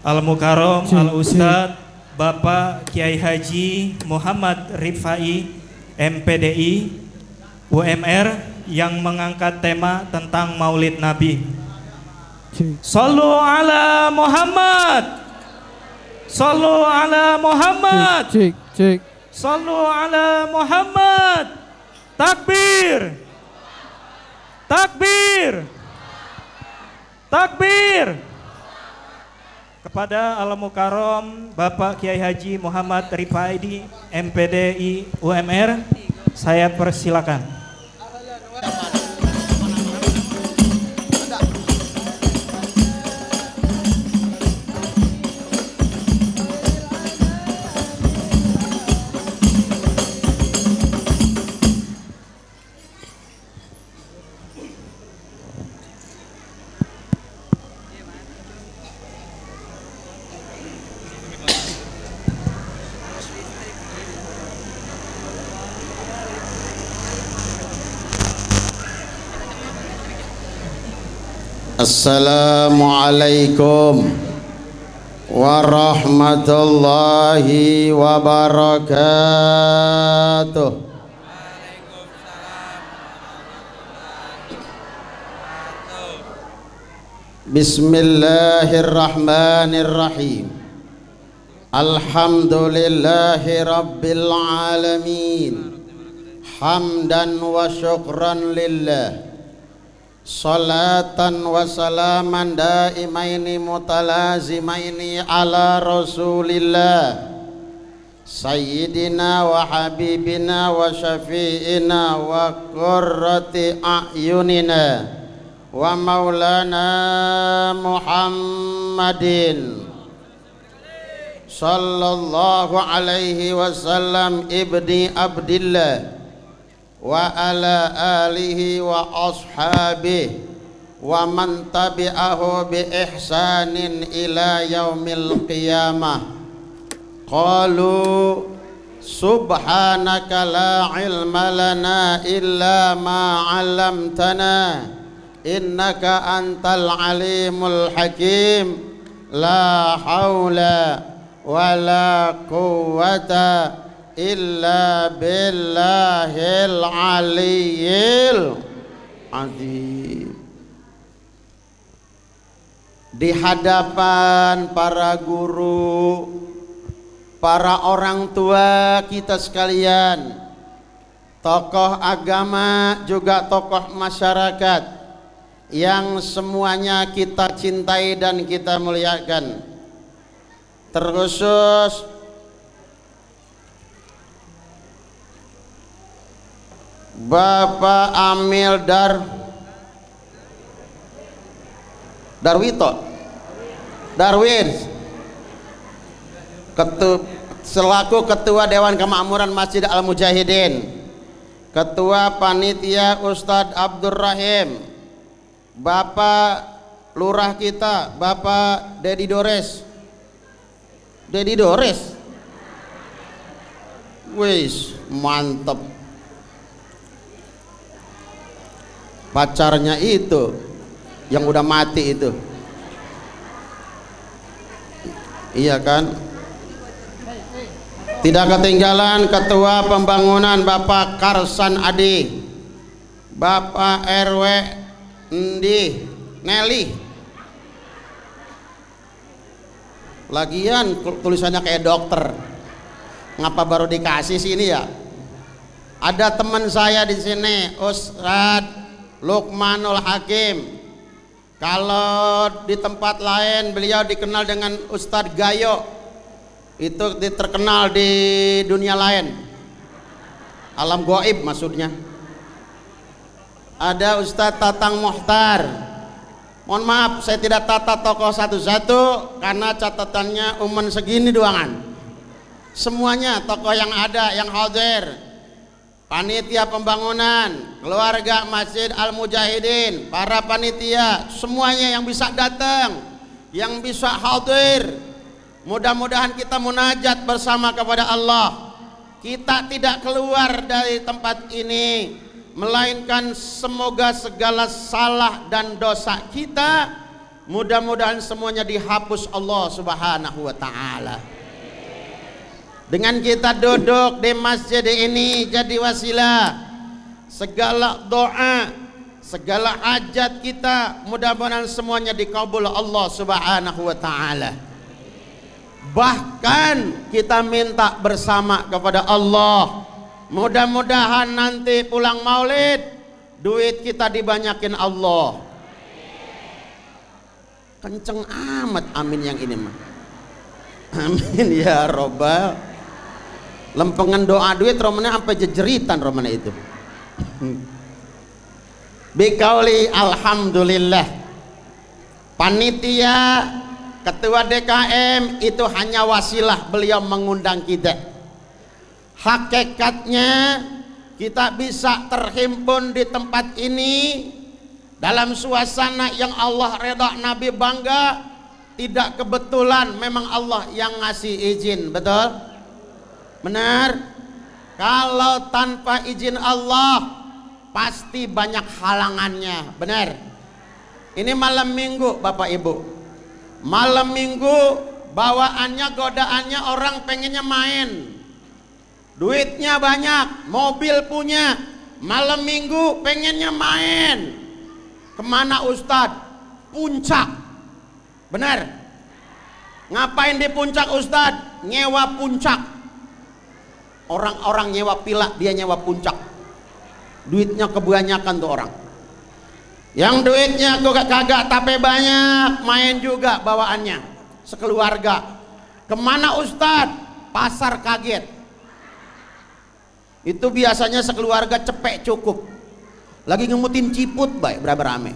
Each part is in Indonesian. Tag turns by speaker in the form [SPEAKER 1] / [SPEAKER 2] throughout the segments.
[SPEAKER 1] Al-Mukarram Al-Ustadz Bapak Kiai Haji Muhammad Rifai MPDI UMR yang mengangkat tema tentang Maulid Nabi. Sallu ala Muhammad. Sallu ala Muhammad. Sallu ala Muhammad. Takbir. Takbir. Takbir. Kepada Al-Mukarram Bapak Kiai Haji Muhammad Rifai MPDI UMR, saya persilakan.
[SPEAKER 2] Assalamualaikum warahmatullahi wabarakatuh. Bismillahirrahmanirrahim. Alhamdulillahi rabbil alamin. Hamdan wa syukran lillah. Salatan wa salaman daimaini mutalazimaini ala rasulillah Sayyidina wa habibina wa syafi'ina wa qurrati a'yunina wa maulana Muhammadin sallallahu alaihi wasallam ibni abdillah wa ala alihi wa ashabihi wa man tabi'ahu bi ihsanin ila yaumil qiyamah. Qalu subhanaka la ilma lana illa ma 'allamtana innaka antal alimul hakim. La haula wa la quwwata illa billahil aliyyil azim. Di hadapan para guru, para orang tua kita sekalian, tokoh agama juga tokoh masyarakat yang semuanya kita cintai dan kita muliakan, terkhusus Bapak Amil Darwin selaku Ketua Dewan Kemakmuran Masjid Al-Mujahidin, Ketua Panitia Ustadz Abdurrahim, Bapak Lurah kita Bapak Dedi Dores. Wis mantep, pacarnya itu yang udah mati itu, iya kan? Tidak ketinggalan Ketua Pembangunan Bapak Karsan Adi, Bapak RW Endi Nelly. Lagian tulisannya kayak dokter, ngapa baru dikasih sih ini ya? Ada teman saya di sini, Ustadz Luqmanul Hakim. Kalau di tempat lain beliau dikenal dengan Ustadz Gayo, itu terkenal di dunia lain, alam gaib maksudnya. Ada Ustadz Tatang Mohtar. Mohon maaf saya tidak tata tokoh satu-satu karena catatannya umen segini doangan. Semuanya tokoh yang ada, yang hadir, panitia pembangunan, keluarga Masjid Al-Mujahidin, para panitia, semuanya yang bisa datang, yang bisa hadir. Mudah-mudahan kita munajat bersama kepada Allah. Kita tidak keluar dari tempat ini melainkan semoga segala salah dan dosa kita mudah-mudahan semuanya dihapus Allah Subhanahu wa taala. Dengan kita duduk di masjid ini jadi wasilah segala doa, segala hajat kita mudah-mudahan semuanya dikabul Allah Subhanahu wa taala. Bahkan kita minta bersama kepada Allah, mudah-mudahan nanti pulang Maulid duit kita dibanyakin Allah. Kenceng amat amin yang ini mah. Amin ya robbal. Lempengan doa duit romana sampai jejeritan romana itu. Bikauli alhamdulillah. Panitia ketua DKM itu hanya wasilah beliau mengundang kita. Hakikatnya kita bisa terhimpun di tempat ini dalam suasana yang Allah redha, Nabi bangga, tidak kebetulan, memang Allah yang ngasih izin, betul? Benar? Kalau tanpa izin Allah pasti banyak halangannya, benar? Ini malam minggu Bapak Ibu, malam minggu bawaannya, godaannya orang pengennya main, duitnya banyak, mobil punya, malam minggu pengennya main. Kemana Ustadz? Puncak. Benar? Ngapain di puncak Ustadz? Nyewa puncak. Orang-orang nyewa pila, dia nyewa puncak. Duitnya kebanyakan tuh orang. Yang duitnya kagak tapi banyak, main juga bawaannya sekeluarga. Kemana Ustadz? Pasar kaget. Itu biasanya sekeluarga cepet cukup. Lagi ngemutin ciput baik berapa rame.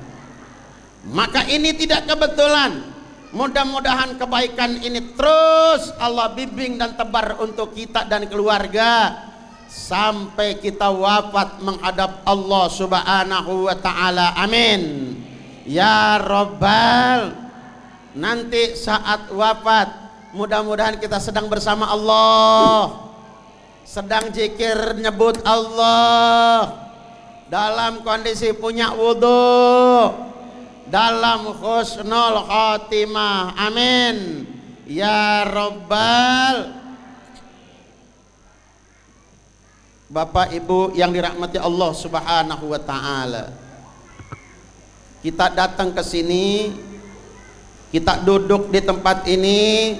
[SPEAKER 2] Maka ini tidak kebetulan. Mudah-mudahan kebaikan ini terus Allah bimbing dan tebar untuk kita dan keluarga sampai kita wafat menghadap Allah Subhanahu wa taala. Amin ya Rabbal. Nanti saat wafat mudah-mudahan kita sedang bersama Allah, sedang zikir nyebut Allah, dalam kondisi punya wudhu, dalam husnul khotimah. Amin ya Rabbal. Bapak Ibu yang dirahmati Allah Subhanahu wa taala, kita datang ke sini, kita duduk di tempat ini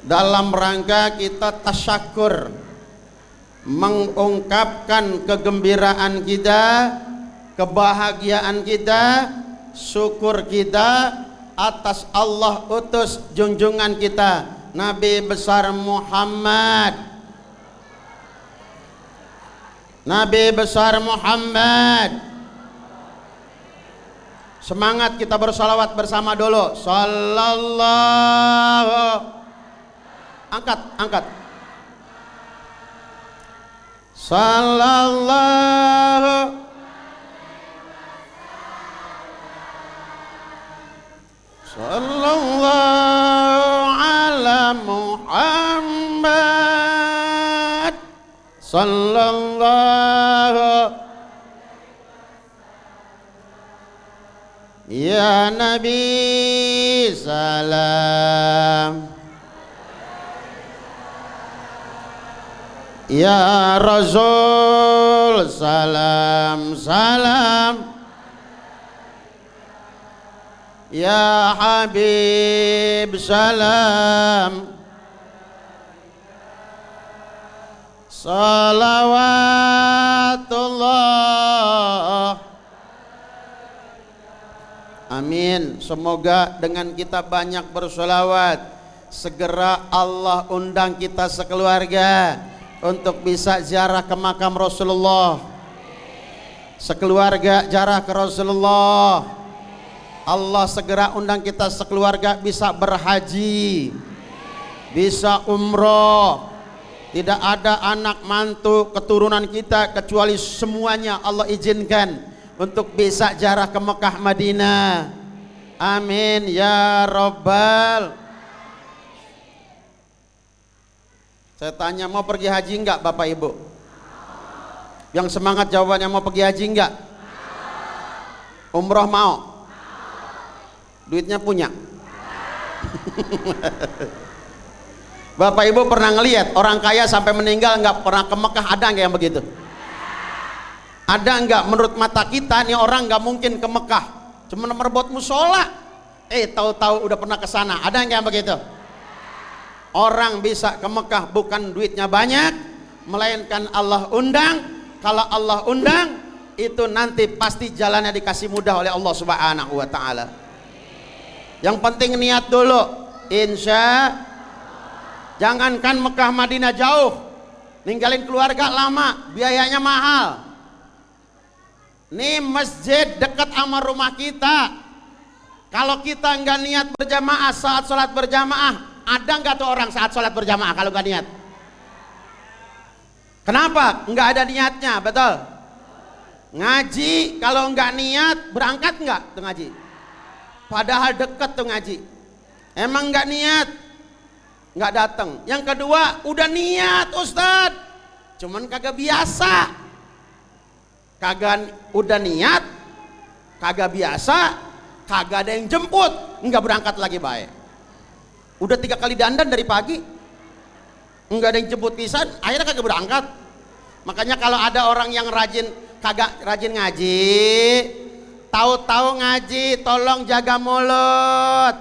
[SPEAKER 2] dalam rangka kita tasyakur, mengungkapkan kegembiraan kita, kebahagiaan kita, syukur kita atas Allah utus junjungan kita Nabi besar Muhammad. Nabi besar Muhammad. Semangat kita bersolawat bersama dulu. Sallallahu. Angkat. Sallallahu. Sallallahu ala Muhammad. Sallallahu ya Nabi salam, ya Rasul salam salam, ya Habib salam, salawatullah. Amin. Semoga dengan kita banyak bersolawat, segera Allah undang kita sekeluarga untuk bisa ziarah ke makam Rasulullah. Sekeluarga ziarah ke Rasulullah. Allah segera undang kita sekeluarga bisa berhaji, bisa umroh. Tidak ada anak mantu keturunan kita kecuali semuanya Allah izinkan untuk bisa ziarah ke Mekah Madinah. Amin ya Rabbal. Saya tanya, mau pergi haji enggak Bapak Ibu? Yang semangat jawabannya mau pergi haji enggak? Umroh mau? Duitnya punya. Bapak Ibu pernah ngelihat orang kaya sampai meninggal nggak pernah ke Mekah? Ada nggak yang begitu? Ada nggak? Menurut mata kita nih orang nggak mungkin ke Mekah, cuma merebut musola. Tahu-tahu udah pernah ke sana. Ada nggak yang begitu? Orang bisa ke Mekah bukan duitnya banyak, melainkan Allah undang. Kalau Allah undang, itu nanti pasti jalannya dikasih mudah oleh Allah Subhanahu wa Ta'ala. Yang penting niat dulu. Jangankan Mekah Madinah jauh, ninggalin keluarga lama, biayanya mahal. Nih masjid dekat sama rumah kita, kalau kita nggak niat berjamaah saat sholat berjamaah, ada nggak tuh orang saat sholat berjamaah kalau nggak niat? Kenapa? Nggak ada niatnya, betul? Ngaji kalau nggak niat berangkat nggak tuh ngaji? Padahal deket tuh ngaji, emang nggak niat, nggak datang. Yang kedua, udah niat Ustadz, cuman kagak biasa, udah niat, kagak biasa, kagak ada yang jemput, nggak berangkat lagi baik. Udah 3 kali dandan dari pagi, nggak ada yang jemput pisan, akhirnya kagak berangkat. Makanya kalau ada orang yang kagak rajin ngaji, tahu-tahu ngaji, tolong jaga mulut.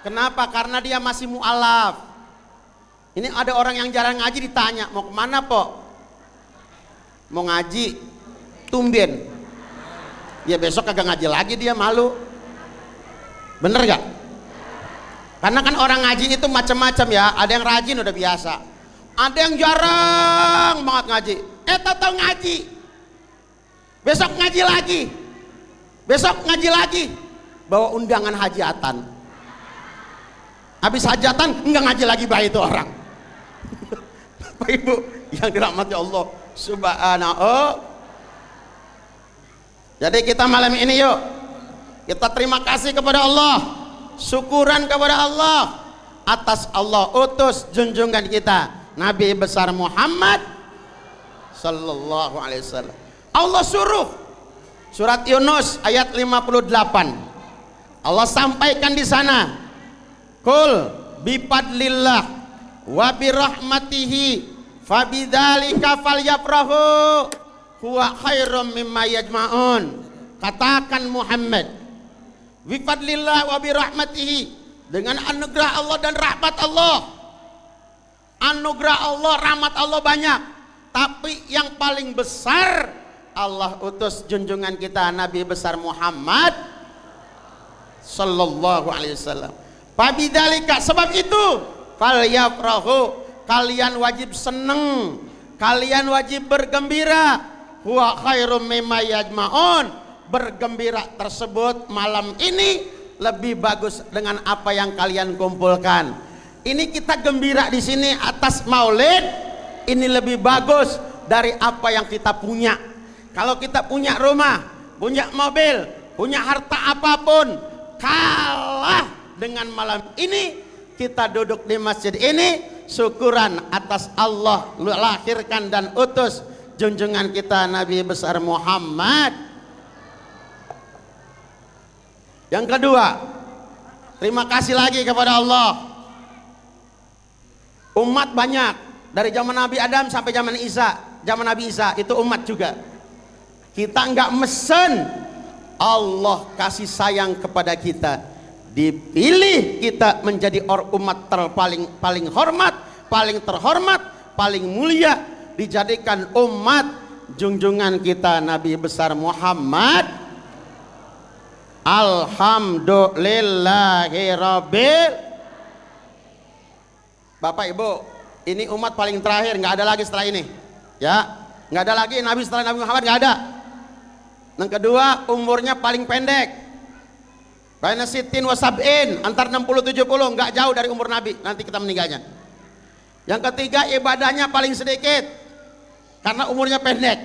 [SPEAKER 2] Kenapa? Karena dia masih mu'alaf. Ini ada orang yang jarang ngaji, ditanya mau kemana po? Mau ngaji, tumben ya besok kagak ngaji lagi, dia malu. Bener gak? Karena kan orang ngaji itu macam-macam ya. Ada yang rajin udah biasa, ada yang jarang banget ngaji. Tahu ngaji, besok ngaji lagi, besok ngaji lagi, bawa undangan hajatan. Habis hajatan enggak ngaji lagi, baik itu orang. Bapak Ibu yang dirahmati Allah Subhanahu. Jadi kita malam ini yuk kita terima kasih kepada Allah, syukuran kepada Allah atas Allah utus junjungan kita Nabi besar Muhammad sallallahu alaihi wasallam. Allah suruh, surat Yunus ayat 58. Allah sampaikan di sana, Qul bifadlillah wa birahmatihi fabidzalika falyafrahu huwa khairum mimma yajma'un. Katakan Muhammad, bifadlillah wa birahmatihi, dengan anugerah Allah dan rahmat Allah. Anugerah Allah, rahmat Allah banyak, tapi yang paling besar Allah utus junjungan kita Nabi besar Muhammad sallallahu alaihi wasallam. Fabidzalika, sebab itu, falyafrahu, kalian wajib seneng, kalian wajib bergembira. Huwa khairum mimma yajma'un, bergembira tersebut malam ini lebih bagus dengan apa yang kalian kumpulkan. Ini kita gembira di sini atas Maulid, ini lebih bagus dari apa yang kita punya. Kalau kita punya rumah, punya mobil, punya harta apapun, kalah dengan malam ini kita duduk di masjid ini, syukuran atas Allah lahirkan dan utus junjungan kita Nabi besar Muhammad. Yang kedua, terima kasih lagi kepada Allah. Umat banyak dari zaman Nabi Adam sampai zaman Isa, zaman Nabi Isa itu umat juga. Kita nggak mesen, Allah kasih sayang kepada kita, dipilih kita menjadi umat paling hormat, paling terhormat, paling mulia, dijadikan umat junjungan kita Nabi besar Muhammad. Alhamdulillahirabbil. Bapak Ibu, ini umat paling terakhir, nggak ada lagi setelah ini, ya, nggak ada lagi Nabi setelah Nabi Muhammad, nggak ada. Yang kedua, umurnya paling pendek, baina sittin wa sab'in, antar 60-70, nggak jauh dari umur Nabi nanti kita meninggalnya. Yang ketiga, ibadahnya paling sedikit karena umurnya pendek.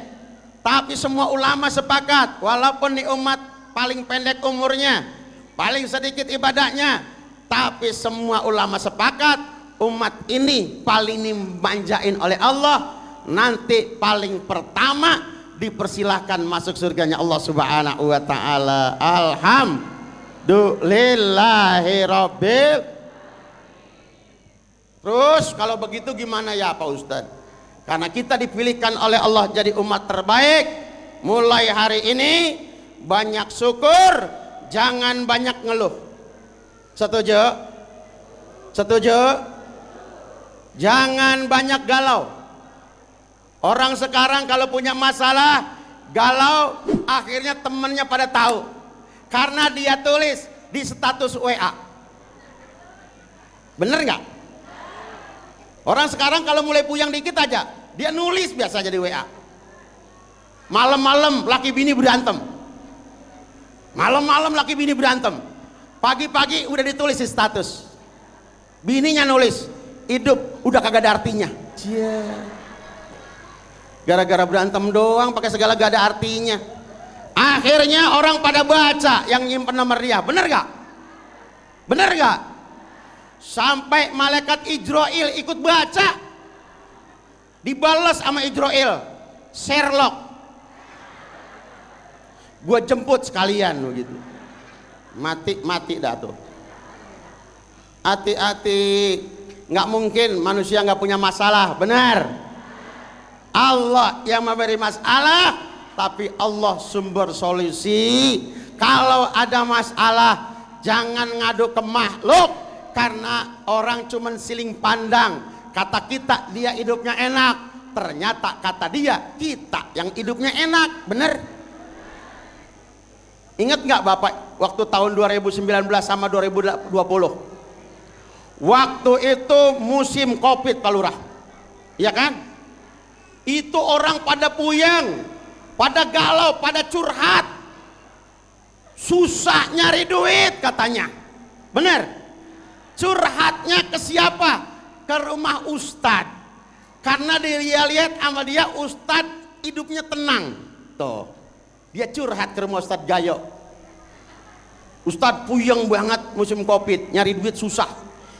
[SPEAKER 2] Tapi semua ulama sepakat, walaupun di umat paling pendek umurnya, paling sedikit ibadahnya, tapi semua ulama sepakat umat ini paling dimanjain oleh Allah, nanti paling pertama dipersilahkan masuk surganya Allah Subhanahu wa taala. Alhamdulillahirabbil. Terus kalau begitu gimana ya Pak Ustadz? Karena kita dipilihkan oleh Allah jadi umat terbaik, mulai hari ini banyak syukur, jangan banyak ngeluh. Setuju? Setuju? Jangan banyak galau. Orang sekarang kalau punya masalah galau, akhirnya temennya pada tahu karena dia tulis di status WA. Bener nggak? Orang sekarang kalau mulai puyang dikit aja dia nulis biasa aja di WA. Malam-malam laki bini berantem, malam-malam laki bini berantem, pagi-pagi udah ditulis di status. Bininya nulis, hidup udah kagak ada artinya. Gara-gara berantem doang pakai segala gak ada artinya. Akhirnya orang pada baca yang nyimpen nomor dia. Bener gak? Bener gak? Sampai malaikat Ijroil ikut baca, dibalas sama Ijroil, Sherlock, gue jemput sekalian begitu. Mati dah tuh. Hati-hati, nggak mungkin manusia nggak punya masalah. Benar, Allah yang memberi masalah, tapi Allah sumber solusi. Kalau ada masalah jangan ngadu ke makhluk, karena orang cuman siling pandang. Kata kita dia hidupnya enak, ternyata kata dia kita yang hidupnya enak. Bener? Ingat nggak Bapak waktu tahun 2019 sama 2020? Waktu itu musim Covid Pak Lurah, ya kan? Itu orang pada puyeng, pada galau, pada curhat, susah nyari duit katanya. Bener? Curhatnya ke siapa? Ke rumah Ustadz, karena dia lihat sama dia Ustadz hidupnya tenang. Tuh, dia curhat ke rumah Ustadz Gayo. Ustadz puyeng banget musim Covid, nyari duit susah.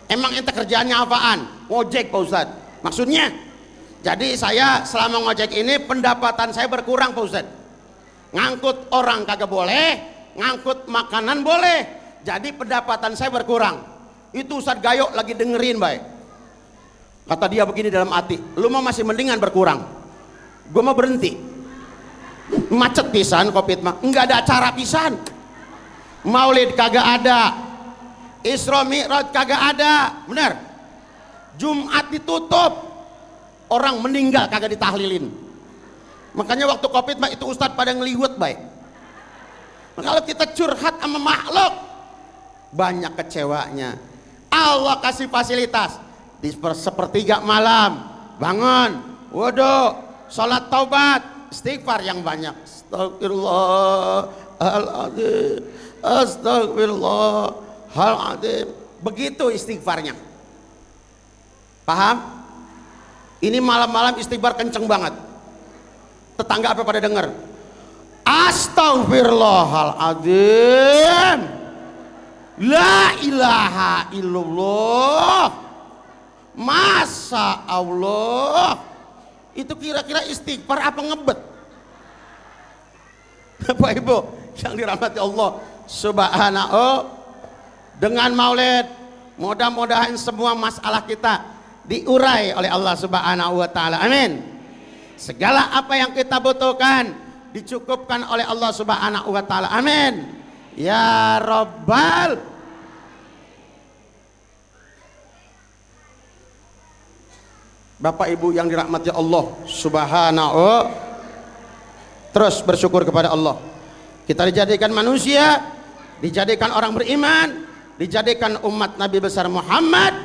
[SPEAKER 2] Emang ente kerjaannya apaan? Ngojek Pak Ustadz. Maksudnya? Jadi saya selama ngojek ini pendapatan saya berkurang Pak Ustadz. Ngangkut orang kagak boleh, ngangkut makanan boleh. Jadi pendapatan saya berkurang. Itu Ustadz Gayo lagi dengerin baik. Kata dia begini dalam hati, lu mah masih mendingan berkurang, gue mau berhenti. Macet pisan Covid mah, nggak ada acara pisan. Maulid kagak ada, Isra Mi'raj kagak ada. Bener? Jumat ditutup, orang meninggal kagak ditahlilin. Makanya waktu Covid mah itu Ustadz pada ngeliwet baik. Kalau kita curhat sama makhluk, banyak kecewanya. Allah kasih fasilitas di sepertiga malam bangun, wudu, sholat taubat, istighfar yang banyak. Astagfirullahaladzim, astagfirullahaladzim. Begitu istighfarnya. Paham? Ini malam-malam istighfar kenceng banget. Tetangga apa pada dengar? Astagfirullahaladzim, la ilaha illallah, masa Allah. Itu kira-kira istighfar apa ngebet? Bapak Ibu yang dirahmati Allah Subhanahu, dengan maulid mudah-mudahan semua masalah kita diurai oleh Allah Subhanahu wa taala. Amin. Segala apa yang kita butuhkan dicukupkan oleh Allah Subhanahu wa taala. Amin. Ya Rabbal. Bapak Ibu yang dirahmati Allah Subhanahu, terus bersyukur kepada Allah. Kita dijadikan manusia, dijadikan orang beriman, dijadikan umat Nabi besar Muhammad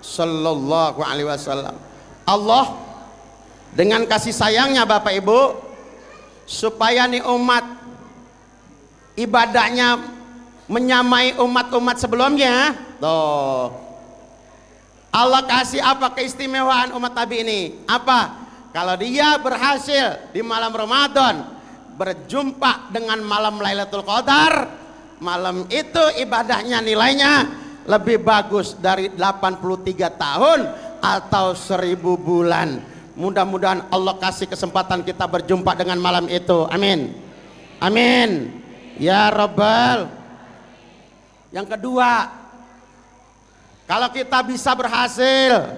[SPEAKER 2] sallallahu alaihi wasallam. Allah dengan kasih sayangnya Bapak Ibu, supaya nih umat ibadahnya menyamai umat-umat sebelumnya. Tuh, Allah kasih apa keistimewaan umat Nabi ini? Apa? Kalau dia berhasil di malam Ramadan berjumpa dengan malam Lailatul Qadar, malam itu ibadahnya nilainya lebih bagus dari 83 tahun atau 1000 bulan. Mudah-mudahan Allah kasih kesempatan kita berjumpa dengan malam itu. Amin. Amin. Ya Rabbal. Yang kedua, kalau kita bisa berhasil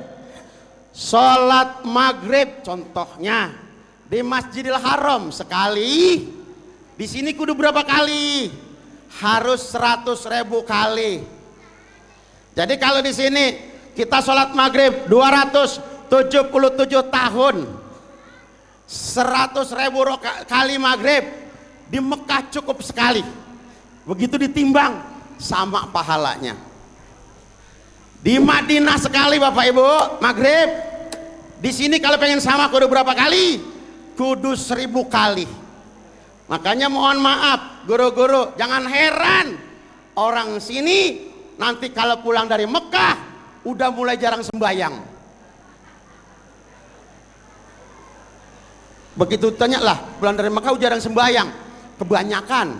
[SPEAKER 2] sholat maghrib contohnya di Masjidil Haram sekali, di sini kudu berapa kali? Harus 100.000 kali. Jadi kalau di sini kita sholat maghrib 277 tahun, 100.000 kali maghrib, di Mekah cukup sekali. Begitu ditimbang sama pahalanya. Di Madinah sekali Bapak Ibu maghrib, di sini kalau pengen sama kudu berapa kali? Kudu 1000 kali. Makanya mohon maaf guru-guru, jangan heran orang sini nanti kalau pulang dari Mekah udah mulai jarang sembahyang. Begitu tanya lah, pulang dari Mekah udah jarang sembahyang, kebanyakan.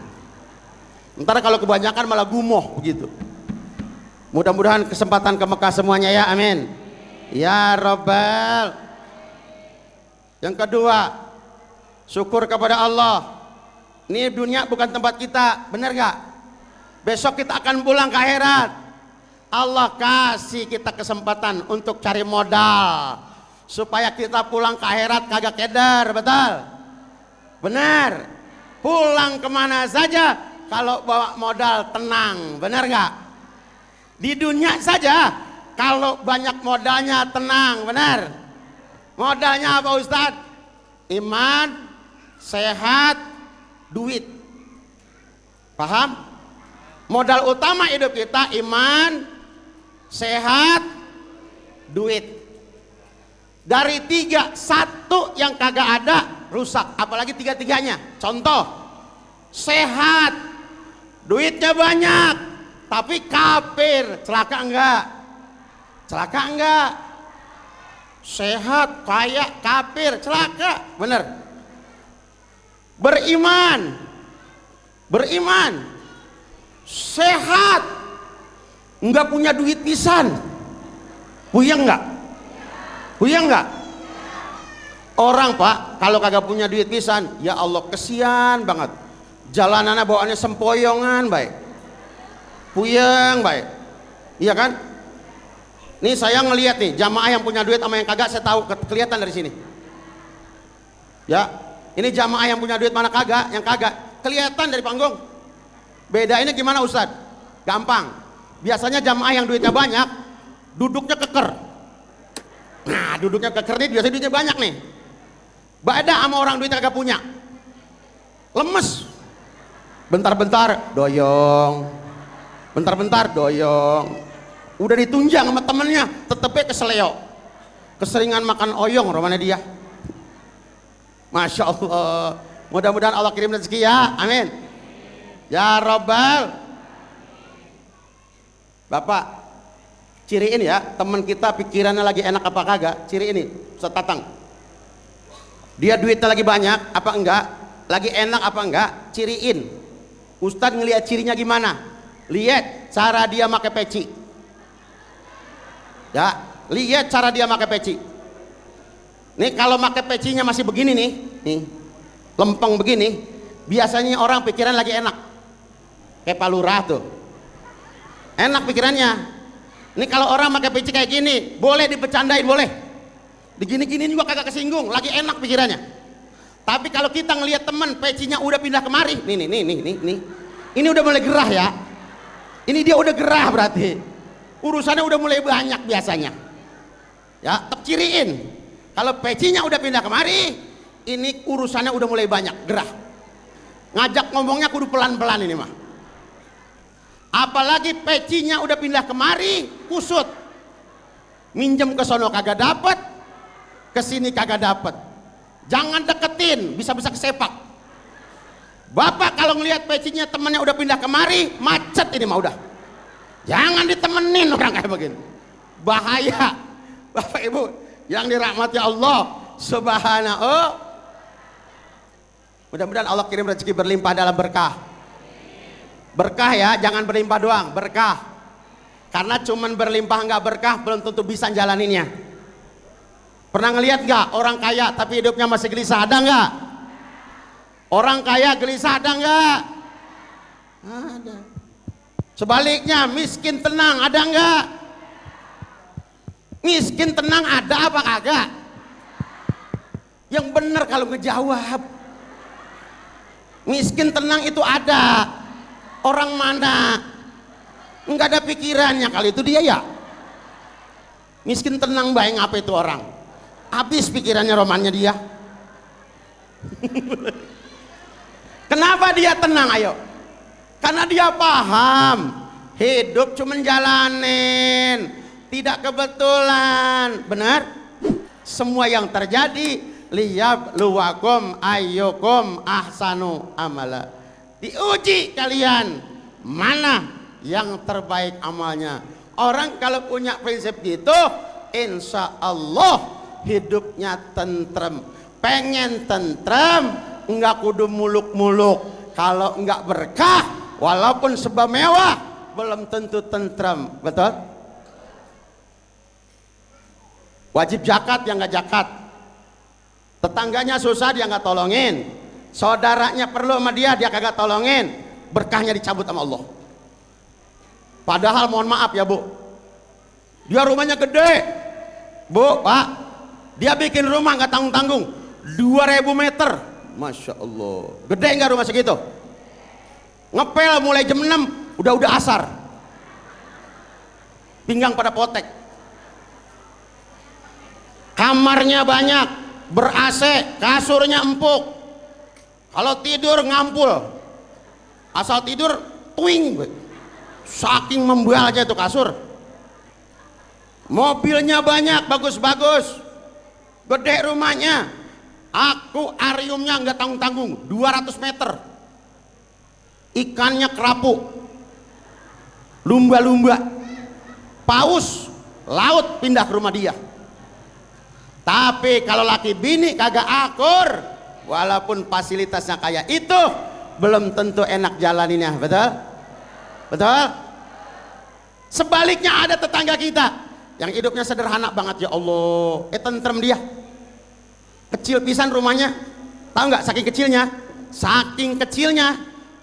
[SPEAKER 2] Ntar kalau kebanyakan malah gumoh begitu. Mudah-mudahan kesempatan ke Mekah semuanya ya, amin. Ya Rabbal. Yang kedua, syukur kepada Allah. Ini dunia bukan tempat kita, benar gak? Besok kita akan pulang ke akhirat. Allah kasih kita kesempatan untuk cari modal supaya kita pulang ke akhirat kagak keder, betul? Benar. Pulang kemana saja kalau bawa modal tenang, benar gak? Di dunia saja kalau banyak modalnya tenang, benar? Modalnya apa Ustadz? Iman, sehat, duit. Paham? Modal utama hidup kita iman, sehat, duit. Dari 3, 1 yang kagak ada rusak, apalagi 3-3-nya. Contoh, sehat, duitnya banyak tapi kafir, celaka enggak? Celaka enggak? Sehat, kaya, kafir, celaka, bener. Beriman, sehat, enggak punya duit pisan, puyeng enggak? Puyeng enggak? Orang Pak kalau kagak punya duit pisan, ya Allah kesian banget, jalanannya bawaannya sempoyongan baik, puyeng baik, iya kan? Nih saya ngelihat nih jamaah yang punya duit sama yang kagak, saya tahu kelihatan dari sini. Ya, ini jamaah yang punya duit mana kagak, yang kagak kelihatan dari panggung. Beda ini gimana Ustadz? Gampang. Biasanya jamaah yang duitnya banyak duduknya keker. Nah, duduknya keker nih biasanya duitnya banyak nih. Beda sama orang duitnya kagak punya. Lemes. Bentar-bentar doyong. Bentar-bentar doyong. Udah ditunjang sama temennya, tetepnya keseleo. Keseringan makan oyong romanya dia. Masya Allah. Mudah-mudahan Allah kirim rezeki ya, amin. Ya Rabbal. Bapak, ciriin ya teman kita pikirannya lagi enak apa kagak. Ciri ini Ustaz Tatang, dia duitnya lagi banyak apa enggak, lagi enak apa enggak, ciriin. Ustadz ngelihat cirinya gimana? Lihat cara dia pakai peci. Ya, lihat cara dia pakai peci. Nih kalau pakai pecinya masih begini nih, lempeng begini, biasanya orang pikiran lagi enak. Kayak Pak Lurah tuh. Enak pikirannya. Nih kalau orang pakai peci kayak gini, boleh dipecandain, boleh. Digini-gini juga kagak kesinggung, lagi enak pikirannya. Tapi kalau kita ngelihat teman pecinya udah pindah kemari, nih. Ini udah mulai gerah ya. Ini dia udah gerah berarti. Urusannya udah mulai banyak biasanya. Ya, ciriin. Kalau pecinya udah pindah kemari, ini urusannya udah mulai banyak, gerah. Ngajak ngomongnya kudu pelan-pelan ini mah. Apalagi pecinya udah pindah kemari, kusut. Minjem ke sono kagak dapet, ke sini kagak dapet. Jangan deketin, bisa-bisa kesepak. Bapak kalau ngelihat pecinya temennya udah pindah kemari, macet ini mah udah. Jangan ditemenin orang kayak begini. Bahaya. Bapak Ibu yang dirahmati Allah Subhanahu. Mudah-mudahan Allah kirim rezeki berlimpah dalam berkah. Berkah ya, jangan berlimpah doang, berkah. Karena cuman berlimpah nggak berkah belum tentu bisa jalaninnya. Pernah ngelihat nggak orang kaya tapi hidupnya masih gelisah? Ada nggak? Orang kaya gelisah ada nggak? Ada. Sebaliknya miskin tenang ada nggak? Miskin tenang ada apa kagak? Yang benar kalau ngejawab. Miskin tenang itu ada. Orang mana? Nggak ada pikirannya kali itu dia ya. Miskin tenang baik apa itu orang? Habis pikirannya romannya dia. Kenapa dia tenang ayo? Karena dia paham hidup cuma jalanin, tidak kebetulan. Benar? Semua yang terjadi liyabluwakum ayyukum ahsanu amala. Diuji kalian mana yang terbaik amalnya. Orang kalau punya prinsip gitu, insya Allah hidupnya tentrem. Pengen tentrem, enggak kudu muluk-muluk. Kalau enggak berkah, walaupun serba mewah, belum tentu tentrem. Betul? Wajib zakat yang enggak zakat. Tetangganya susah dia enggak tolongin. Saudaranya perlu sama dia kagak tolongin. Berkahnya dicabut sama Allah. Padahal mohon maaf ya Bu, dia rumahnya gede Bu, Pak, dia bikin rumah nggak tanggung-tanggung 2000 meter. Masya Allah, gede nggak rumah segitu? Ngepel mulai jam 6 udah asar, pinggang pada potek. Kamarnya banyak, ber-AC, kasurnya empuk. Kalau tidur ngampul, asal tidur twing, saking membalnya itu kasur. Mobilnya banyak, bagus-bagus, gede rumahnya. Akuariumnya nggak tanggung-tanggung, 200 meter. Ikannya kerapu, lumba-lumba, paus laut pindah ke rumah dia. Tapi kalau laki bini kagak akur, walaupun fasilitasnya kayak itu, belum tentu enak jalaninnya. Betul? Betul? Sebaliknya ada tetangga kita yang hidupnya sederhana banget, ya Allah, tentrem dia. Kecil pisan rumahnya, tahu nggak? Saking kecilnya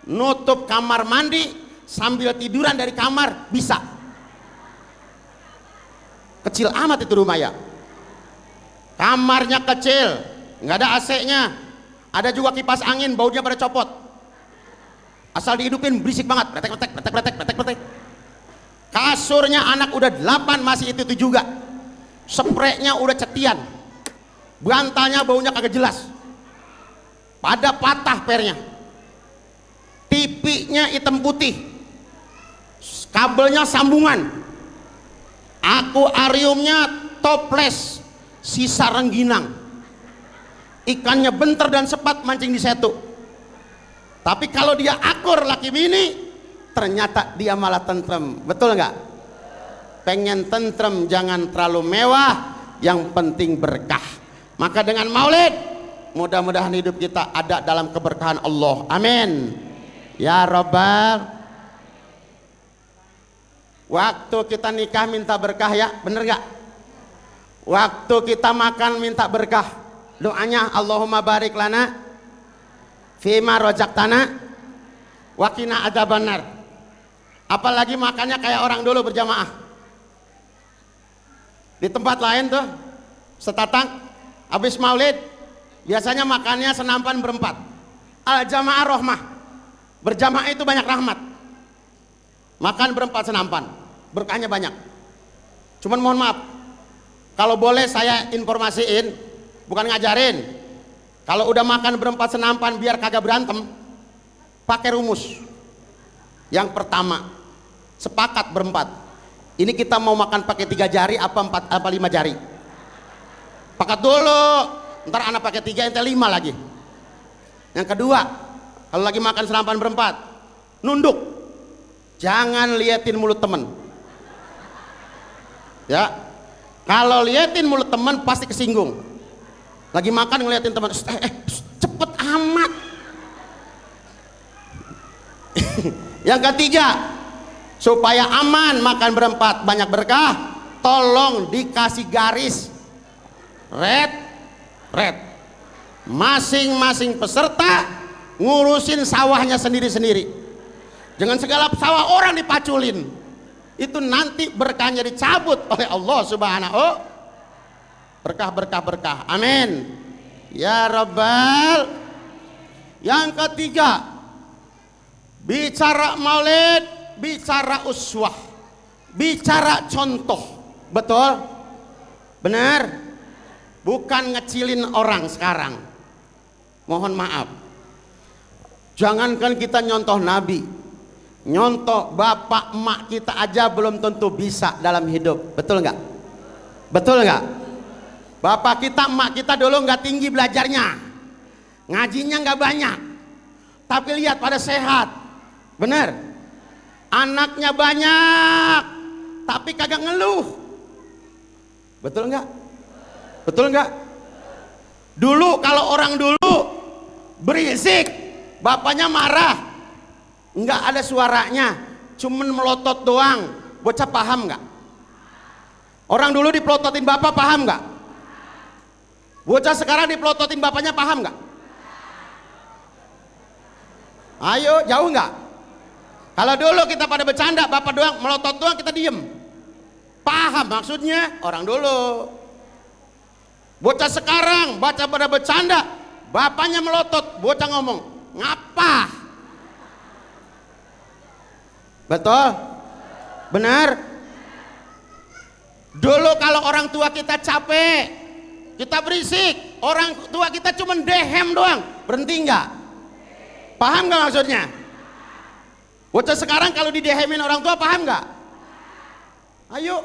[SPEAKER 2] nutup kamar mandi sambil tiduran dari kamar bisa. Kecil amat itu rumah ya. Kamarnya kecil, nggak ada AC-nya, ada juga kipas angin, baunya pada copot. Asal dihidupin berisik banget, pretek. Kasurnya anak udah 8 masih itu juga. Spraynya udah cetian. Bantalnya baunya kagak jelas. Pada patah pernya. TV-nya hitam putih. Kabelnya sambungan. Akuariumnya toples, sisa rengginang. Ikannya bentar dan sepat mancing di setu. Tapi kalau dia akur laki bini, ternyata dia malah tentrem. Betul nggak? Pengen tentrem jangan terlalu mewah, yang penting berkah. Maka dengan maulid mudah-mudahan hidup kita ada dalam keberkahan Allah. Amin ya Rabbal. Waktu kita nikah minta berkah ya, bener nggak? Waktu kita makan minta berkah. Doanya Allahumma barik lana fima rojaktana wakina adzabannar. Apalagi makannya kayak orang dulu berjamaah. Di tempat lain tuh setatang habis maulid biasanya makannya senampan berempat. Al jamaah rohmah, berjamaah itu banyak rahmat. Makan berempat senampan, berkahnya banyak. Cuman mohon maaf, kalau boleh saya informasiin, bukan ngajarin. Kalau udah makan berempat senampan biar kagak berantem, pakai rumus. Yang pertama, sepakat berempat. Ini kita mau makan pakai 3 jari apa 4 apa 5 jari? Pakat dulu. Ntar anak pakai 3, ente 5 lagi. Yang kedua, kalau lagi makan senampan berempat, nunduk. Jangan liatin mulut temen. Ya. Kalau liatin mulut temen pasti kesinggung. Lagi makan ngeliatin teman, cepet amat. Yang ketiga, supaya aman makan berempat banyak berkah, tolong dikasih garis red, red. Masing-masing peserta ngurusin sawahnya sendiri-sendiri. Jangan segala sawah orang dipaculin. Itu nanti berkahnya dicabut oleh Allah Subhanahu. Berkah. Amin. Ya Rabbal. Yang ketiga, bicara maulid, bicara uswah, bicara contoh. Betul? Benar? Bukan ngecilin orang sekarang. Mohon maaf. Jangankan kita nyontoh Nabi, nyontoh bapak emak kita aja belum tentu bisa dalam hidup. Betul nggak? Betul nggak? Bapak kita emak kita dulu nggak tinggi belajarnya, ngajinya nggak banyak, tapi lihat pada sehat. Bener? Anaknya banyak, tapi kagak ngeluh. Betul nggak? Betul nggak? Dulu kalau orang dulu berisik, bapaknya marah, nggak ada suaranya, cuman melotot doang. Bocah paham nggak? Orang dulu dipelototin bapak paham nggak? Bocah sekarang dipelototin bapaknya paham nggak? Ayo, jauh nggak? Kalau dulu kita pada bercanda, bapak doang melotot doang, kita diem. Paham maksudnya orang dulu. Bocah sekarang baca pada bercanda, bapaknya melotot, bocah ngomong ngapa? Betul? Benar? Dulu kalau orang tua kita capek, kita berisik, orang tua kita cuma dehem doang, berhenti nggak? Paham nggak maksudnya? Bocah sekarang kalau didehemin orang tua paham nggak? Ayo,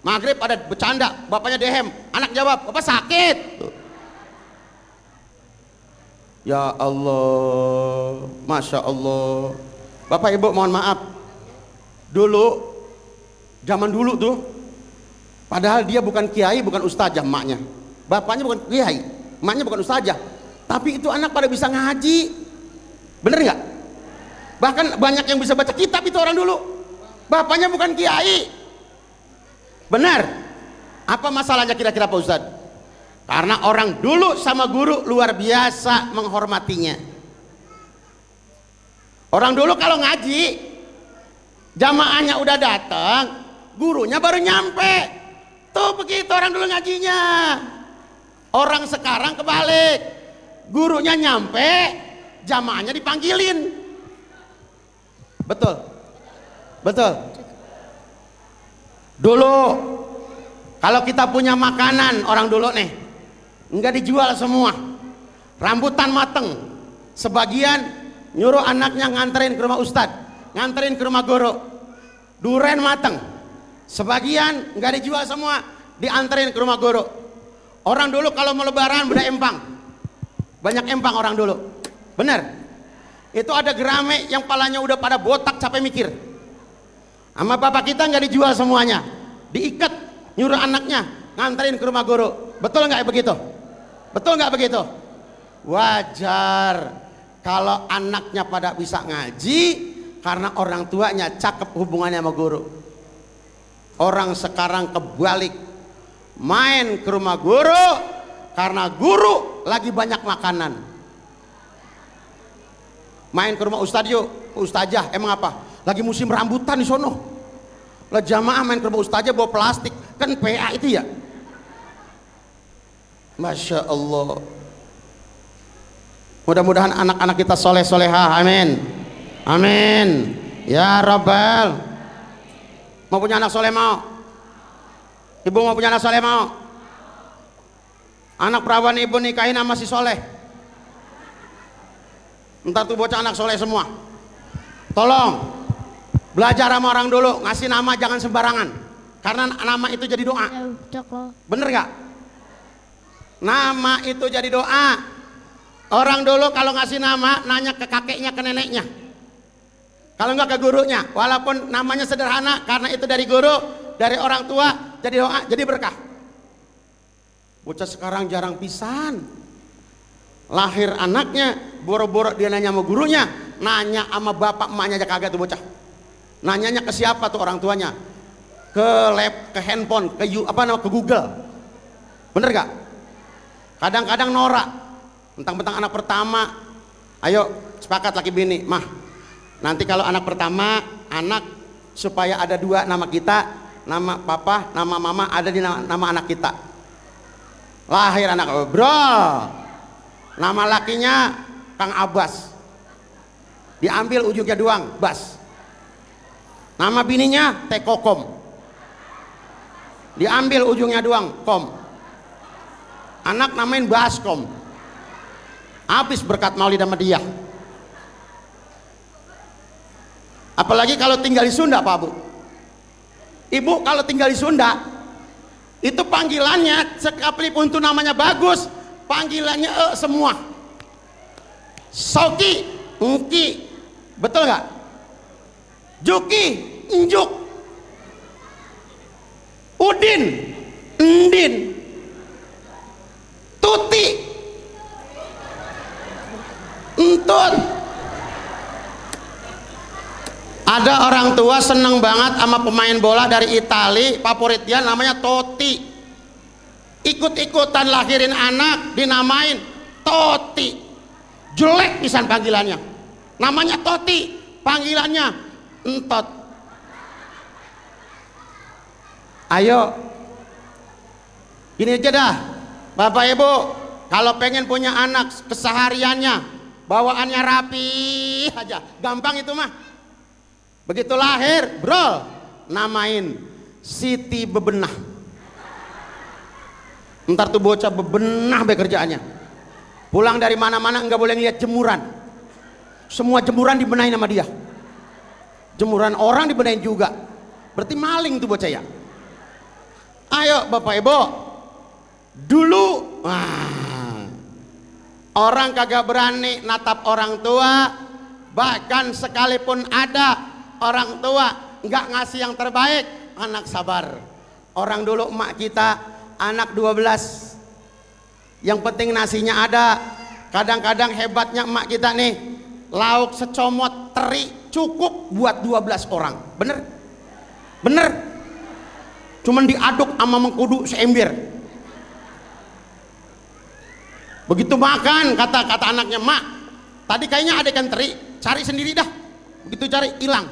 [SPEAKER 2] maghrib ada bercanda, bapaknya dehem, anak jawab, bapak sakit. Ya Allah, Masya Allah. Bapak ibu mohon maaf, dulu, zaman dulu tuh, padahal dia bukan kiai, bukan ustazah emaknya, bapaknya bukan kiai, emaknya bukan ustazah, tapi itu anak pada bisa ngaji. Bener nggak? Bahkan banyak yang bisa baca kitab itu orang dulu, bapaknya bukan kiai. Benar? Apa masalahnya kira-kira Pak Ustadz? Karena orang dulu sama guru luar biasa menghormatinya. Orang dulu kalau ngaji, jamaahnya udah datang, gurunya baru nyampe. Tuh begitu orang dulu ngajinya. Orang sekarang kebalik, gurunya nyampe, jamaahnya dipanggilin. Betul? Betul? Dulu kalau kita punya makanan orang dulu nih, enggak dijual semua, rambutan mateng, sebagian nyuruh anaknya nganterin ke rumah ustadz, nganterin ke rumah guru. Duren mateng, sebagian enggak dijual semua, dianterin ke rumah guru. Orang dulu kalau mau lebaran beda empang, banyak empang orang dulu. Bener? Itu ada gerame yang palanya udah pada botak capek mikir. Sama bapak kita nggak dijual semuanya, diikat, nyuruh anaknya nganterin ke rumah guru. Betul nggak begitu? Betul nggak begitu? Wajar kalau anaknya pada bisa ngaji karena orang tuanya cakep hubungannya sama guru. Orang sekarang kebalik, main ke rumah guru karena guru lagi banyak makanan. Main ke rumah ustadz yuk, ustazah, emang apa? Lagi musim rambutan di sono. Lah jamaah main ke rumah ustazah bawa plastik, kan PA itu ya. Masya Allah. Mudah-mudahan anak-anak kita soleh solehah, amin, amin. Ya Rabbal. Mau punya anak soleh mau? Ibu mau punya anak soleh mau? Anak perawan ibu nikahin sama si soleh. Entar tuh bocah anak soleh semua. Tolong belajar sama orang dulu, ngasih nama jangan sembarangan, karena nama itu jadi doa. Bener gak? Nama itu jadi doa. Orang dulu kalau ngasih nama nanya ke kakeknya, ke neneknya, kalau nggak ke gurunya, walaupun namanya sederhana, karena itu dari guru, dari orang tua, jadi doa, jadi berkah. Bocah sekarang jarang pisan. Lahir anaknya, boro-boro dia nanya sama gurunya, nanya sama bapak emaknya aja kagak tuh bocah. Nanyanya ke siapa tuh orang tuanya? Ke lab, ke handphone, ke Google. Bener gak? Kadang-kadang norak, mentang-mentang anak pertama. Ayo sepakat laki bini, mah nanti kalau anak pertama, anak supaya ada dua nama kita, nama papa, nama mama ada di nama anak kita. Lahir anak, bro, nama lakinya Kang Abbas, diambil ujungnya doang, Bas. Nama bininya Tekokom, diambil ujungnya doang, Kom. Anak namain Baskom, habis berkat maulid sama dia. Apalagi kalau tinggal di Sunda, Pak Bu. Ibu kalau tinggal di Sunda, itu panggilannya sekalipun itu namanya bagus, panggilannya semua. Soki, Ngki, betul nggak? Juki, Njuk, Udin, Ndin, Tuti, Entut. Ada orang tua seneng banget sama pemain bola dari Itali, favorit dia namanya Totti. Ikut-ikutan lahirin anak dinamain Totti. Jelek pisan panggilannya. Namanya Totti, panggilannya Entot. Ayo, gini aja dah, Bapak Ibu, kalau pengen punya anak kesehariannya, bawaannya rapi aja, gampang itu mah. Begitu lahir, bro, namain Siti Bebenah. Ntar tuh bocah bebenah bekerjaannya. Pulang dari mana-mana nggak boleh ngeliat jemuran. Semua jemuran dibenahin sama dia. Jemuran orang dibenahin juga. Berarti maling tuh bocah ya. Ayo Bapak Ibu, dulu orang kagak berani natap orang tua. Bahkan sekalipun ada orang tua nggak ngasih yang terbaik, anak sabar. Orang dulu emak kita anak 12, yang penting nasinya ada. Kadang-kadang hebatnya emak kita nih, lauk secomot teri cukup buat 12 orang. Bener? Bener? Cuman diaduk sama mengkudu seember. Begitu makan, kata anaknya, mak tadi kayaknya ada ikan teri, cari sendiri dah. Begitu cari, hilang,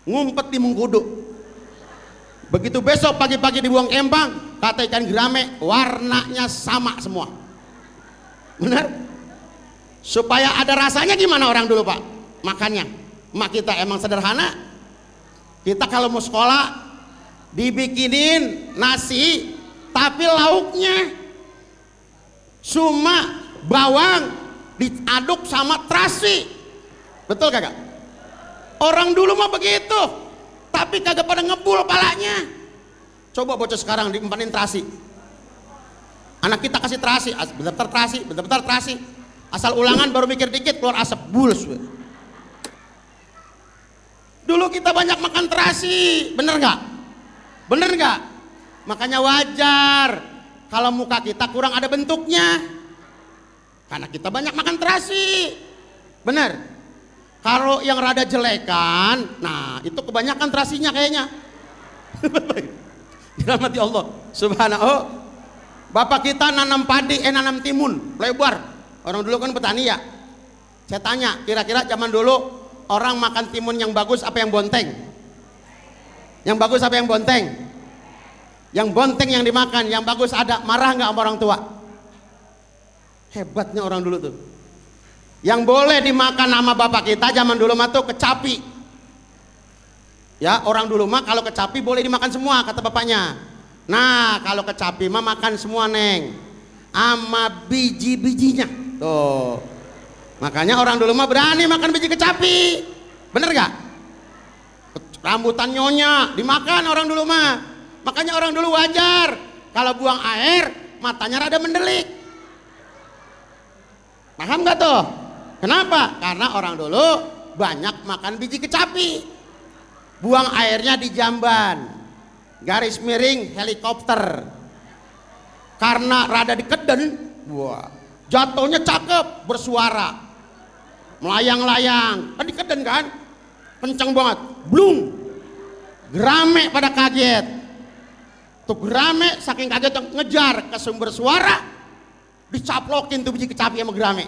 [SPEAKER 2] ngumpet di mengkudu. Begitu besok pagi-pagi dibuang ke empang, kata ikan gerame warnanya sama semua. Bener? Supaya ada rasanya gimana orang dulu Pak makannya. Mak kita emang sederhana. Kita kalau mau sekolah dibikinin nasi tapi lauknya cuma bawang diaduk sama terasi. Betul kagak? Orang dulu mah begitu, tapi kagak pada ngebul palanya. Coba bocah sekarang diempanin terasi. Anak kita kasih terasi, bentar terasi, bentar terasi. Asal ulangan baru mikir dikit keluar asap bulus. Dulu kita banyak makan terasi, bener nggak? Bener nggak? Makanya wajar kalau muka kita kurang ada bentuknya, karena kita banyak makan terasi. Bener? Kalau yang rada jelekan, nah itu kebanyakan terasinya kayaknya. Dirahmati Allah Subhanahu. Bapak kita nanam padi, nanam timun lebar. Orang dulu kan petani ya. Saya tanya, kira-kira zaman dulu orang makan timun yang bagus apa yang bonteng? Yang bagus apa yang bonteng? Yang bonteng yang dimakan, yang bagus ada. Marah nggak sama orang tua? Hebatnya orang dulu tuh. Yang boleh dimakan sama bapak kita zaman dulu mah tuh kecapi. Ya, orang dulu mah kalau kecapi boleh dimakan semua kata bapaknya. Nah, kalau kecapi mah makan semua neng, sama biji-bijinya. Tuh. Makanya orang dulu mah berani makan biji kecapi. Bener gak? Rambutan nyonya dimakan orang dulu mah. Makanya orang dulu wajar kalau buang air matanya rada mendelik. Paham gak tuh? Kenapa? Karena orang dulu banyak makan biji kecapi. Buang airnya di jamban, garis miring helikopter. Karena rada dikeden, wah, jatuhnya cakep, bersuara, melayang-layang. Kan dikeden kan, kenceng banget, blung, gerame pada kaget. Tuh gerame saking kaget ngejar ke sumber suara, dicaplokin tuh biji kecapi sama gerame.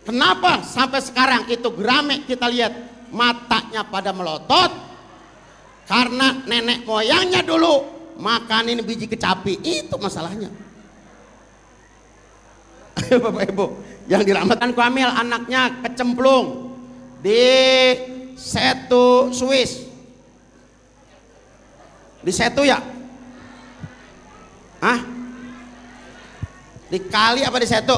[SPEAKER 2] Kenapa sampai sekarang itu gerame kita lihat matanya pada melotot? Karena nenek moyangnya dulu makanin biji kecapi, itu masalahnya. Bapak Ibu yang dirahmatkan Kamil, anaknya kecemplung di Setu Swiss. Di Setu ya? Hah? Di kali apa di Setu?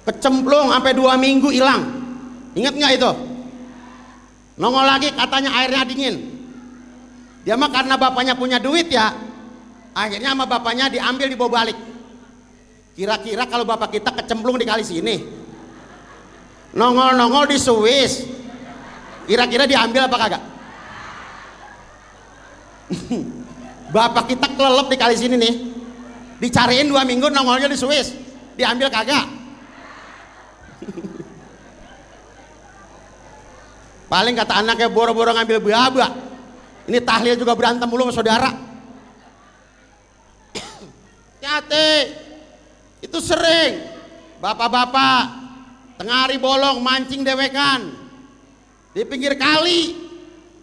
[SPEAKER 2] Kecemplung sampai 2 minggu hilang. Ingat nggak itu? Nongol lagi katanya airnya dingin. Dia mah karena bapaknya punya duit ya, akhirnya sama bapaknya diambil dibawa balik. Kira-kira kalau bapak kita kecemplung di kali sini, nongol-nongol di Swiss, kira-kira diambil apa kagak? Bapak kita kelelep di kali sini nih, dicariin 2 minggu nongolnya di Swiss, diambil kagak? Paling kata anaknya boro-boro ngambil baba. Ini tahlil juga berantem mulu sama saudara. Hati-hati, itu sering bapak-bapak tengah hari bolong mancing dewekan di pinggir kali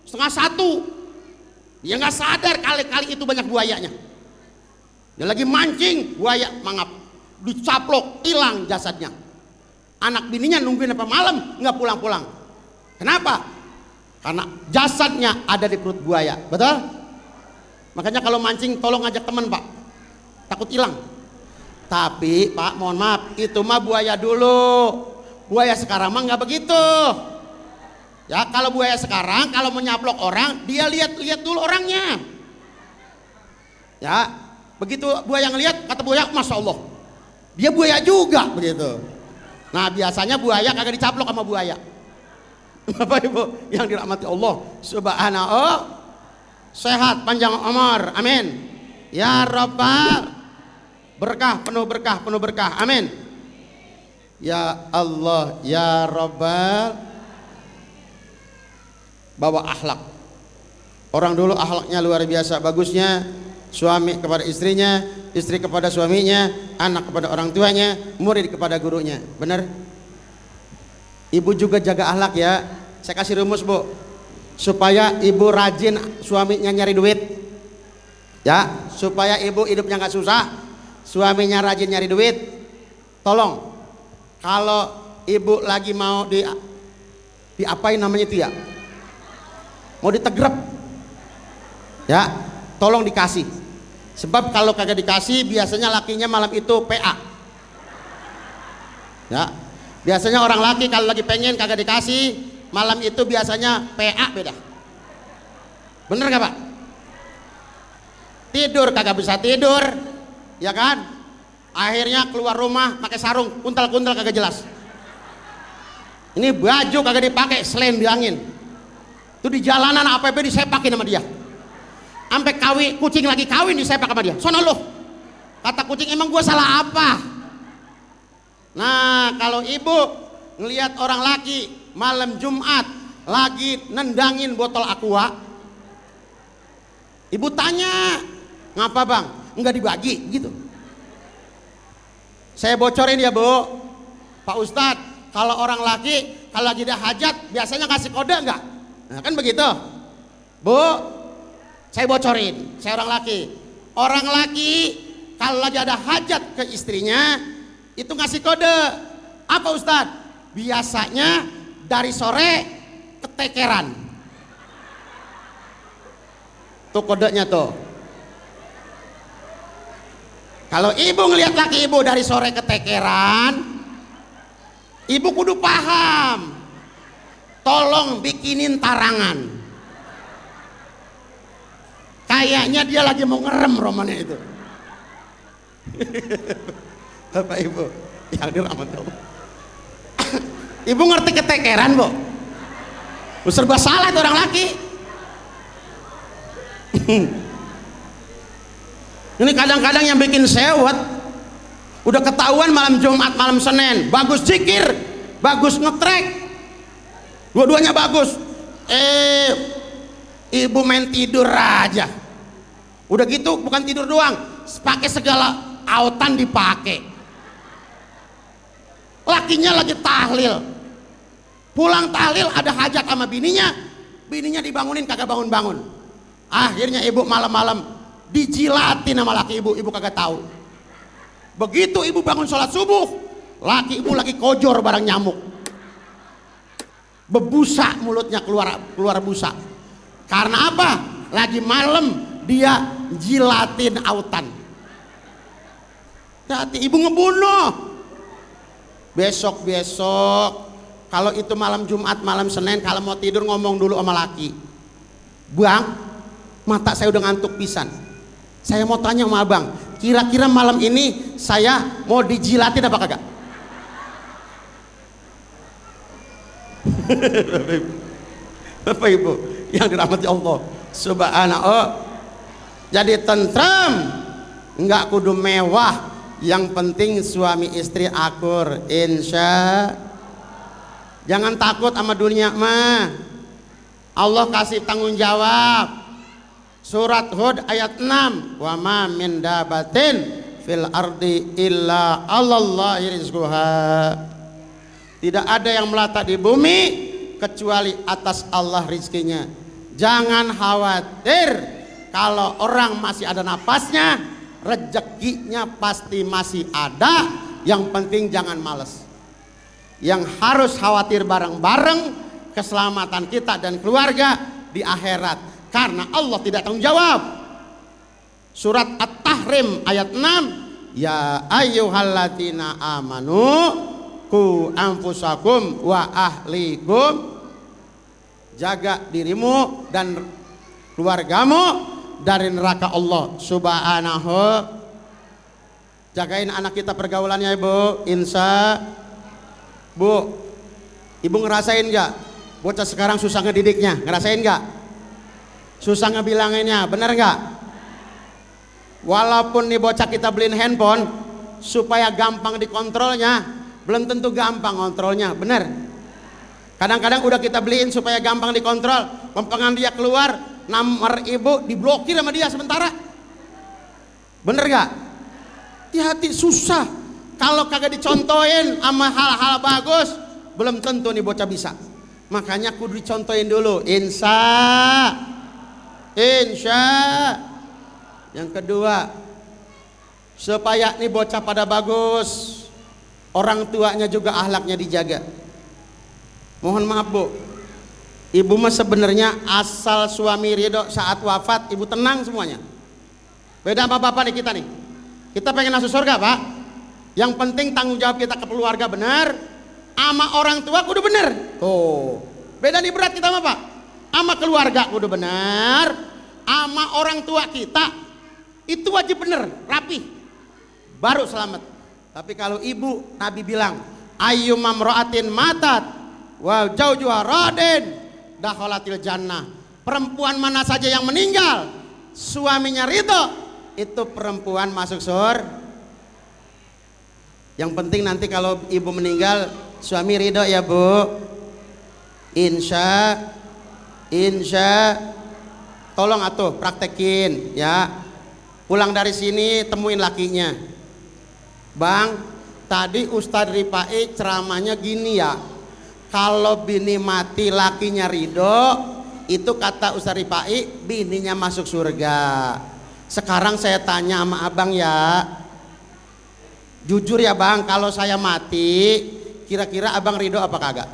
[SPEAKER 2] 12:30. Dia nggak sadar kali-kali itu banyak buayanya. Dia lagi mancing, buaya mangap, dicaplok, hilang jasadnya. Anak bininya nungguin apa malam nggak pulang-pulang. Kenapa? Karena jasadnya ada di perut buaya, betul? Makanya kalau mancing tolong ajak teman Pak, takut hilang. Tapi Pak mohon maaf, itu mah buaya dulu, buaya sekarang mah nggak begitu. Ya kalau buaya sekarang kalau menyaplok orang, dia lihat-lihat dulu orangnya. Ya begitu buaya ngelihat, kata buaya, masya Allah, dia buaya juga begitu. Nah biasanya buaya kagak dicaplok sama buaya. Bapak Ibu yang dirahmati Allah Subhanahu, sehat panjang umur, amin ya Rabbal, berkah penuh berkah, amin ya Allah ya Rabbal. Bawa akhlak orang dulu, akhlaknya luar biasa bagusnya. Suami kepada istrinya, istri kepada suaminya, anak kepada orang tuanya, murid kepada gurunya. Benar? Ibu juga jaga akhlak ya. Saya kasih rumus Bu, supaya ibu rajin suaminya nyari duit ya, supaya ibu hidupnya nggak susah, suaminya rajin nyari duit. Tolong kalau ibu lagi mau diapain namanya itu ya, mau ditegrep ya, tolong dikasih. Sebab kalau kagak dikasih biasanya lakinya malam itu PA ya. Biasanya orang laki kalau lagi pengen kagak dikasih, malam itu biasanya PA beda. Bener gak Pak? Tidur kagak bisa tidur, ya kan? Akhirnya keluar rumah pakai sarung, kuntal-kuntal kagak jelas. Ini baju kagak dipakai, selain di angin. Itu di jalanan APP disepakin sama dia. Sampai kucing lagi kawin disepak sama dia. Sono lu. Kata kucing, emang gua salah apa? Nah, kalau ibu ngelihat orang laki malam Jumat lagi nendangin botol aqua, ibu tanya, ngapa Bang? Enggak dibagi gitu. Saya bocorin ya Bu, Pak Ustadz, kalau orang laki kalau lagi ada hajat biasanya kasih kode enggak? Nah, kan begitu Bu, saya bocorin, saya orang laki. Orang laki kalau lagi ada hajat ke istrinya itu ngasih kode. Apa Ustadz? Biasanya dari sore ketekeran. Tuh kodenya tuh. Kalau ibu ngelihat laki ibu dari sore ketekeran, ibu kudu paham. Tolong bikinin tarangan. Kayaknya dia lagi mau ngerem romannya itu. Bapak Ibu yang dirahmati Allah. Ibu ngerti ketekeran Bu? Serba salah itu orang laki. Ini kadang-kadang yang bikin sewot, udah ketahuan malam Jumat, malam Senin, bagus zikir, bagus ngetrek, dua-duanya bagus. Ibu main tidur aja. Udah gitu bukan tidur doang, pakai segala autan dipakai. Lakinya lagi tahlil, pulang tahlil ada hajat sama bininya dibangunin kagak bangun-bangun. Akhirnya ibu malam-malam dijilatin sama laki ibu kagak tahu. Begitu ibu bangun sholat subuh, laki ibu lagi kojor barang nyamuk, bebusa mulutnya, keluar busa. Karena apa? Lagi malam dia jilatin autan. Hati ibu ngebunuh. Besok kalau itu malam Jumat, malam Senin, kalau mau tidur ngomong dulu sama laki, Bang, mata saya udah ngantuk pisan, saya mau tanya sama abang, kira-kira malam ini saya mau dijilatin apa kagak? Bapak Ibu yang dirahmati Allah subhanahu, jadi tentram, enggak kudu mewah, yang penting suami istri akur, insya. Jangan takut sama dunia mah, Allah kasih tanggung jawab. Surat Hud ayat 6, wa ma min dabatin fil ardi illa Allahi rizquha. Tidak ada yang melata di bumi kecuali atas Allah rizkinya. Jangan khawatir, kalau orang masih ada napasnya, rezekinya pasti masih ada. Yang penting jangan males. Yang harus khawatir bareng-bareng keselamatan kita dan keluarga di akhirat, karena Allah tidak tanggung jawab. Surat At-Tahrim ayat 6, ya ayyuhalladzina amanu qu anfusakum wa ahlikum, jaga dirimu dan keluargamu dari neraka Allah subhanahu. Jagain anak kita pergaulannya ibu, insya. Bu, ibu ngerasain nggak bocah sekarang susah ngedidiknya? Ngerasain nggak? Susah ngebilanginnya, bener nggak? Walaupun nih bocah kita beliin handphone supaya gampang dikontrolnya, belum tentu gampang kontrolnya, bener? Kadang-kadang udah kita beliin supaya gampang dikontrol, lempengan dia keluar, nomor ibu diblokir sama dia sementara, bener gak? Hati-hati, susah. Kalau kagak dicontohin sama hal-hal bagus, belum tentu nih bocah bisa. Makanya kudu dicontohin dulu, insya. Yang kedua, supaya nih bocah pada bagus, orang tuanya juga akhlaknya dijaga. Mohon maaf bu, ibu mah sebenarnya asal suami ridho saat wafat, ibu tenang semuanya. Beda sama bapak nih, kita pengen masuk surga pak. Yang penting tanggung jawab kita ke keluarga benar, sama orang tua kudu benar. Tuh beda nih berat kita mah pak, sama keluarga kudu benar, sama orang tua kita itu wajib benar, rapi, baru selamat. Tapi kalau ibu, Nabi bilang ayyumam ro'atin matat wa jaujuha radin dakhalatil jannah. Perempuan mana saja yang meninggal suaminya ridho, itu perempuan masuk surga. Yang penting nanti kalau ibu meninggal suami ridho ya bu, insya. Tolong atuh praktekin ya, pulang dari sini temuin lakinya, Bang, tadi Ustadz Rifai ceramahnya gini ya, kalau bini mati lakinya ridho, itu kata Ustadz Rifai bininya masuk surga. Sekarang saya tanya sama abang ya, jujur ya bang, kalau saya mati kira-kira abang ridho apa kagak?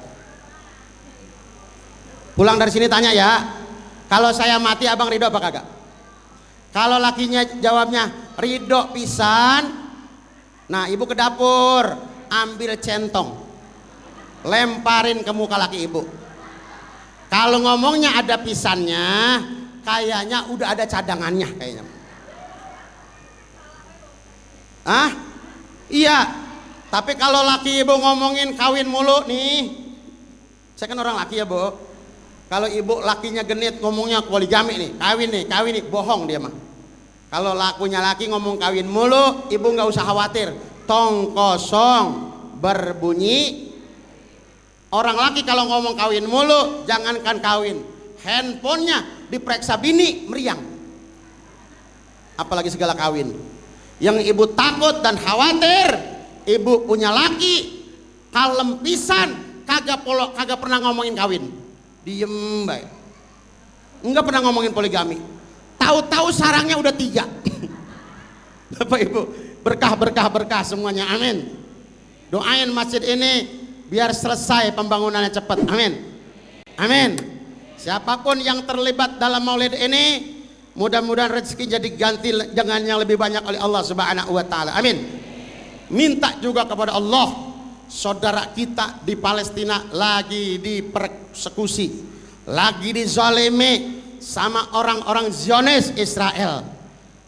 [SPEAKER 2] Pulang dari sini tanya ya, kalau saya mati abang ridho apa kagak? Kalau lakinya jawabnya ridho pisan, nah ibu ke dapur ambil centong, lemparin ke muka laki ibu. Kalau ngomongnya ada pisannya, kayaknya udah ada cadangannya kayaknya. Iya, tapi kalau laki ibu ngomongin kawin mulu nih, saya kan orang laki ya bu, kalau ibu lakinya genit ngomongnya poligami nih, kawin nih, bohong dia mah. Kalau lakunya laki ngomong kawin mulu, ibu nggak usah khawatir, tong kosong berbunyi. Orang laki kalau ngomong kawin mulu, jangankan kawin, handphonenya diperiksa bini meriang, apalagi segala kawin. Yang ibu takut dan khawatir, ibu punya laki kalem pisan, kagak pernah ngomongin kawin, diem baik, nggak pernah ngomongin poligami. Tahu-tahu sarangnya udah 3. Bapak Ibu, berkah semuanya, amin. Doain masjid ini biar selesai pembangunannya cepat, amin, amin. Siapapun yang terlibat dalam maulid ini, mudah-mudahan rezeki jadi ganti dengan yang lebih banyak oleh Allah Subhanahu wa taala, amin. Minta juga kepada Allah, saudara kita di Palestina lagi dipersekusi, lagi dizalimi sama orang-orang Zionis Israel.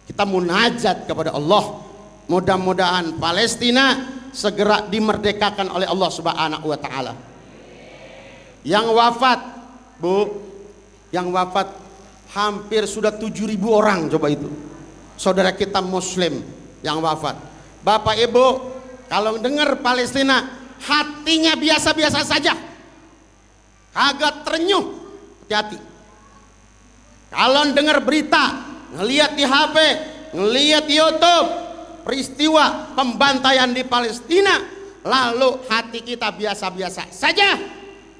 [SPEAKER 2] Kita munajat kepada Allah, mudah-mudahan Palestina segera dimerdekakan oleh Allah Subhanahu wa taala. Yang wafat, Bu, yang wafat hampir sudah 7.000 orang, coba itu. Saudara kita muslim yang wafat. Bapak Ibu, kalau dengar Palestina hatinya biasa-biasa saja, kagak terenyuh, hati-hati. Kalau dengar berita, ngelihat di HP, ngelihat di YouTube peristiwa pembantaian di Palestina, lalu hati kita biasa-biasa saja.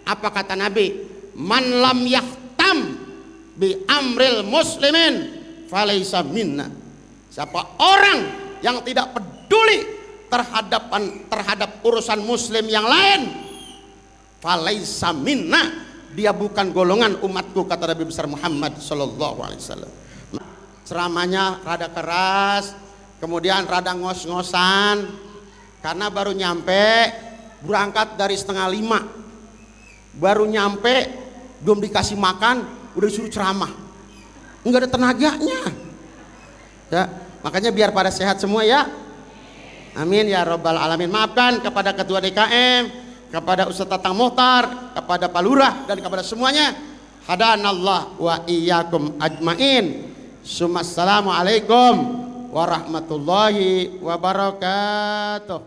[SPEAKER 2] Apa kata Nabi? Man lam yahtam bi amril muslimin falaisa minna. Siapa orang yang tidak peduli terhadap urusan muslim yang lain, falaisa minna, dia bukan golongan umatku, kata Nabi besar Muhammad sallallahu alaihi wasallam. Ceramahnya rada keras, kemudian rada ngos-ngosan, karena baru nyampe, berangkat dari 4:30, baru nyampe, belum dikasih makan, udah disuruh ceramah, nggak ada tenaganya ya. Makanya biar pada sehat semua ya, amin ya robbal alamin. Maafkan kepada ketua DKM, kepada Ustadz Tatang Muhtar, kepada Pak Lurah, dan kepada semuanya. Hadanallah wa iyyakum ajmain. Assalamualaikum warahmatullahi wabarakatuh.